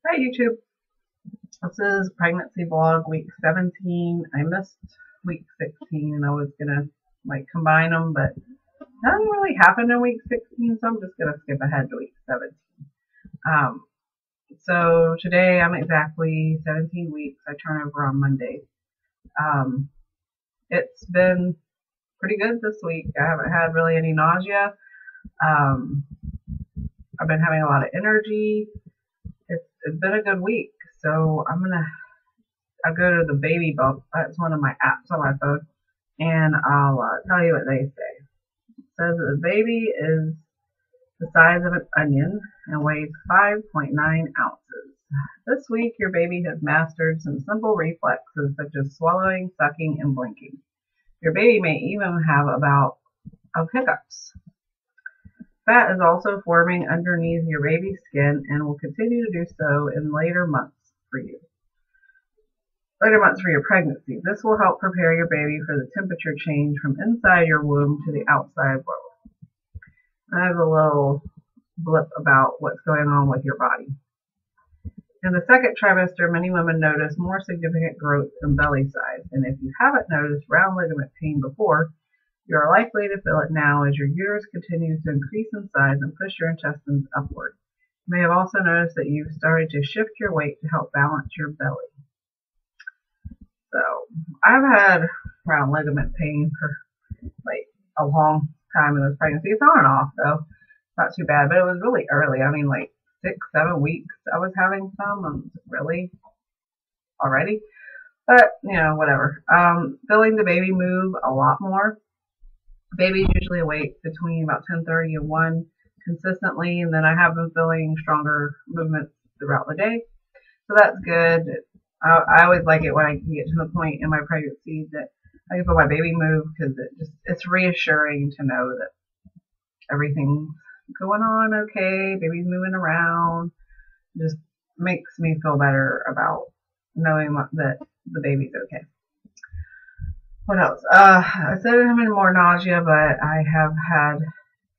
Hi YouTube. This is pregnancy vlog week 17. I missed week 16 and I was gonna combine them, but nothing really happened in week 16, so I'm just gonna skip ahead to week 17. Um, so today I'm exactly 17 weeks. I turn over on Monday. Um, it's been pretty good this week. I haven't had really any nausea. Um, I've been having a lot of energy. It's been a good week. So I'll go to the Baby Bump. That's one of my apps on my phone, and I'll tell you what they say. It says that the baby is the size of an onion and weighs 5.9 ounces. This week, your baby has mastered some simple reflexes such as swallowing, sucking, and blinking. Your baby may even have a bout of hiccups. Fat is also forming underneath your baby's skin and will continue to do so in later months for your pregnancy. This will help prepare your baby for the temperature change from inside your womb to the outside world. I have a little blip about what's going on with your body. In the second trimester, many women notice more significant growth in belly size, and if you haven't noticed round ligament pain before, you are likely to feel it now as your uterus continues to increase in size and push your intestines upward. You may have also noticed that you've started to shift your weight to help balance your belly. So I've had round ligament pain for a long time in this pregnancy. It's on and off though, not too bad, but it was really early. I mean, 6, 7 weeks I was having some, really already. But whatever. Feeling the baby move a lot more. Babies usually awake between about 10:30 and 1 consistently, and then I have been feeling stronger movements throughout the day. So that's good. I always like it when I can get to the point in my pregnancy that I can feel my baby move, because it's reassuring to know that everything's going on okay, baby's moving around. It just makes me feel better about knowing that the baby's okay. What else? I said I'm having more nausea, but I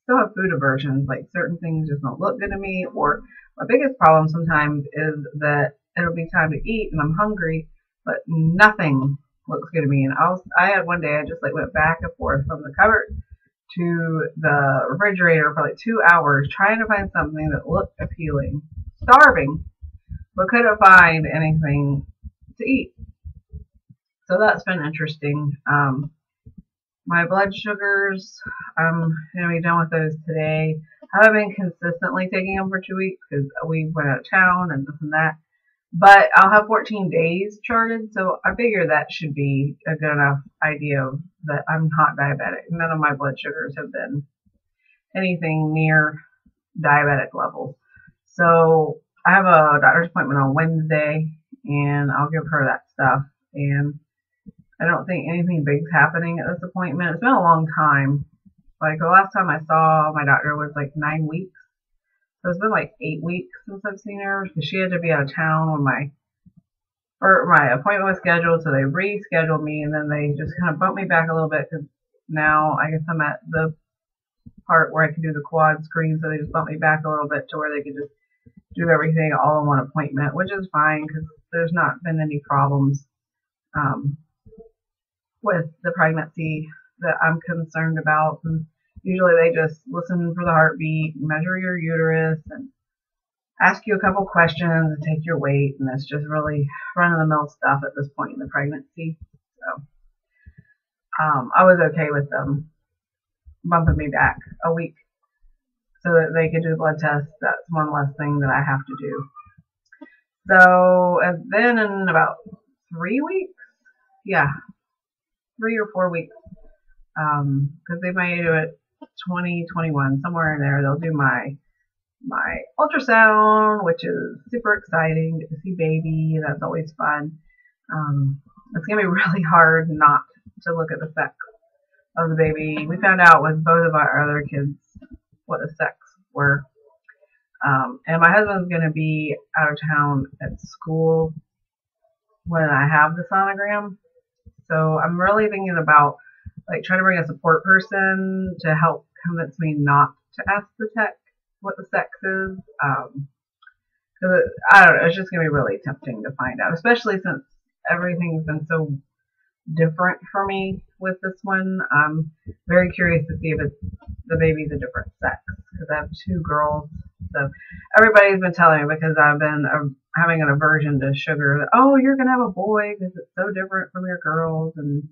still have food aversions. Like certain things just don't look good to me, or my biggest problem sometimes is that it'll be time to eat and I'm hungry, but nothing looks good to me. And I had one day I just went back and forth from the cupboard to the refrigerator for 2 hours trying to find something that looked appealing, starving, but couldn't find anything to eat. So that's been interesting. My blood sugars, I'm going to be done with those today. I haven't been consistently taking them for 2 weeks because we went out of town and this and that. But I'll have 14 days charted, so I figure that should be a good enough idea of that I'm not diabetic. None of my blood sugars have been anything near diabetic levels. So I have a doctor's appointment on Wednesday, and I'll give her that stuff. And I don't think anything big's happening at this appointment. It's been a long time. The last time I saw my doctor was 9 weeks. So it's been 8 weeks since I've seen her, because she had to be out of town when my appointment was scheduled, so they rescheduled me, and then they just kind of bumped me back a little bit, because now I guess I'm at the part where I can do the quad screen, so they just bumped me back a little bit to where they could just do everything all in one appointment, which is fine because there's not been any problems with the pregnancy that I'm concerned about. And usually they just listen for the heartbeat, measure your uterus, and ask you a couple questions and take your weight, and it's just really run-of-the-mill stuff at this point in the pregnancy. So I was okay with them bumping me back a week so that they could do the blood test. That's one less thing that I have to do. So, and then in about 3 weeks, 3 or 4 weeks, because they may do it 2021, somewhere in there, they'll do my ultrasound, which is super exciting. Get to see baby, that's always fun. It's gonna be really hard not to look at the sex of the baby. We found out with both of our other kids what the sex were. And my husband's gonna be out of town at school when I have the sonogram. So I'm really thinking about trying to bring a support person to help convince me not to ask the tech what the sex is. Because I don't know, it's just going to be really tempting to find out, especially since everything's been so different for me with this one. I'm very curious to see if the baby's a different sex, because I have two girls. So everybody's been telling me, because I've been having an aversion to sugar, that, oh, you're going to have a boy because it's so different from your girls. And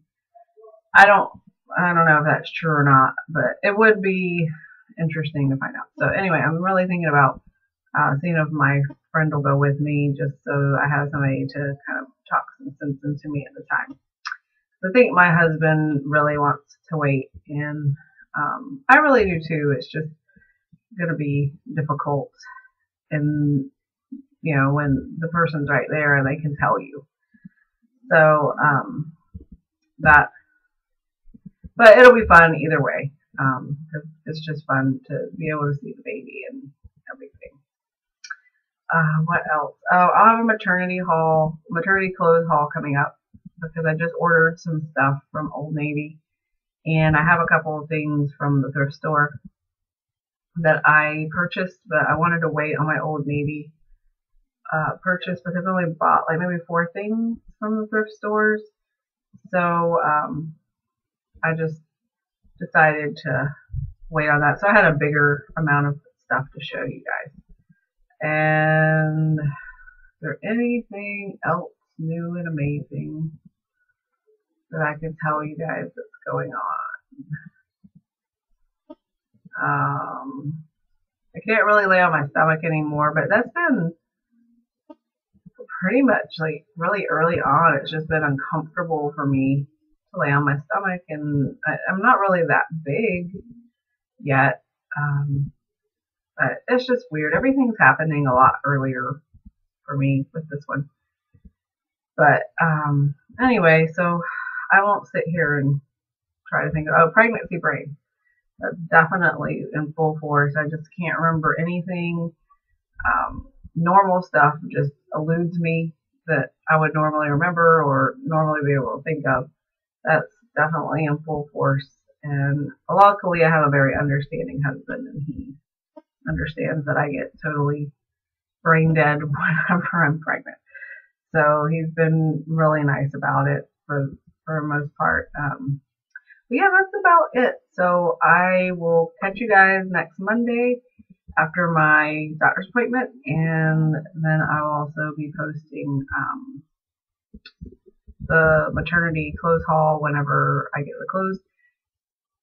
I don't know if that's true or not, but it would be interesting to find out. So anyway, I'm really thinking about seeing if my friend will go with me, just so I have somebody to kind of talk some sense into me at the time. I think my husband really wants to wait, and I really do too. It's just going to be difficult, and when the person's right there and they can tell you. So that, but it'll be fun either way. It's just fun to be able to see the baby and everything. What else? Oh, I'll have a maternity clothes haul coming up, because I just ordered some stuff from Old Navy, and I have a couple of things from the thrift store that I purchased, but I wanted to wait on my Old Navy purchase, because I only bought like maybe 4 things from the thrift stores. So I just decided to wait on that. So I had a bigger amount of stuff to show you guys. And is there anything else new and amazing that I can tell you guys that's going on? I can't really lay on my stomach anymore, but that's been pretty much like really early on. It's just been uncomfortable for me to lay on my stomach, and I'm not really that big yet. But it's just weird. Everything's happening a lot earlier for me with this one. But anyway, so I won't sit here and try to think of, oh, pregnancy brain. That's definitely in full force. I just can't remember anything. Normal stuff just eludes me that I would normally remember or normally be able to think of. That's definitely in full force. And luckily I have a very understanding husband, and he understands that I get totally brain dead whenever I'm pregnant. So he's been really nice about it for the most part. But yeah, that's about it. So I will catch you guys next Monday after my doctor's appointment, and then I will also be posting the maternity clothes haul whenever I get the clothes.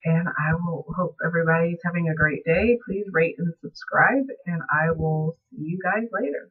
And I will hope everybody's having a great day. Please rate and subscribe, and I will see you guys later.